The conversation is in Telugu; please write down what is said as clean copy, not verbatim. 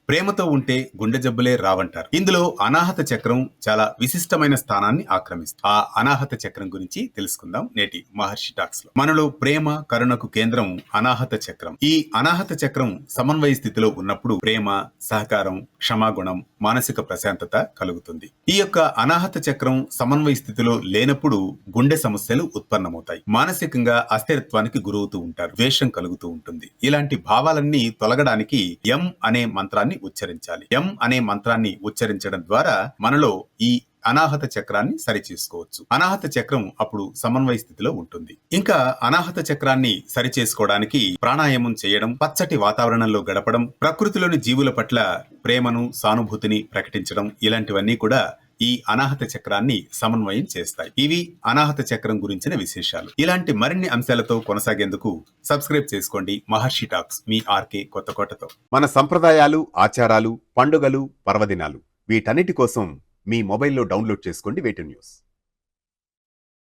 ప్రేమతో ఉంటే గుండె జబ్బులే రావంటారు. ఇందులో అనాహత చక్రం చాలా విశిష్టమైన స్థానాన్ని ఆక్రమిస్తుంది. ఆ అనాహత చక్రం గురించి తెలుసుకుందాం నేటి మహర్షి టాక్స్ లో. మనలో ప్రేమ కరుణకు కేంద్రం అనాహత చక్రం. ఈ అనాహత చక్రం సమన్వయ స్థితిలో ఉన్నప్పుడు ప్రేమ, సహకారం, క్షమాగుణం, మానసిక ప్రశాంతత కలుగుతుంది. ఈ యొక్క అనాహత చక్రం సమన్వయ స్థితిలో లేనప్పుడు గుండె సమస్యలు ఉత్పన్నమవుతాయి. మానసికంగా అస్థిరత్వానికి గురవుతూ ఉంటారు. ద్వేషం కలుగుతూ ఉంటుంది. ఇలాంటి భావాలన్నీ తొలగడానికి ఎం అనే మంత్రాన్ని ఉచ్చరించాలి. ఎం అనే మంత్రాన్ని ఉచ్చరించడం ద్వారా మనలో ఈ అనాహత చక్రాన్ని సరిచేసుకోవచ్చు. అనాహత చక్రం అప్పుడు సమన్వయ స్థితిలో ఉంటుంది. ఇంకా అనాహత చక్రాన్ని సరిచేసుకోవడానికి ప్రాణాయామం చేయడం, పచ్చటి వాతావరణంలో గడపడం, ప్రకృతిలోని జీవుల పట్ల ప్రేమను, సానుభూతిని ప్రకటించడం, ఇలాంటివన్నీ కూడా ఈ అనాహత చక్రాన్ని సమన్వయం చేస్తాయి. ఇవి అనాహత చక్రం గురించిన విశేషాలు. ఇలాంటి మరిన్ని అంశాలతో కొనసాగేందుకు సబ్స్క్రైబ్ చేసుకోండి మహర్షి టాక్స్, మీ ఆర్కే కొత్తకోటతో. మన సంప్రదాయాలు, ఆచారాలు, పండుగలు, పర్వదినాలు వీటన్నిటి కోసం మీ మొబైల్లో డౌన్లోడ్ చేసుకోండి వేటు న్యూస్.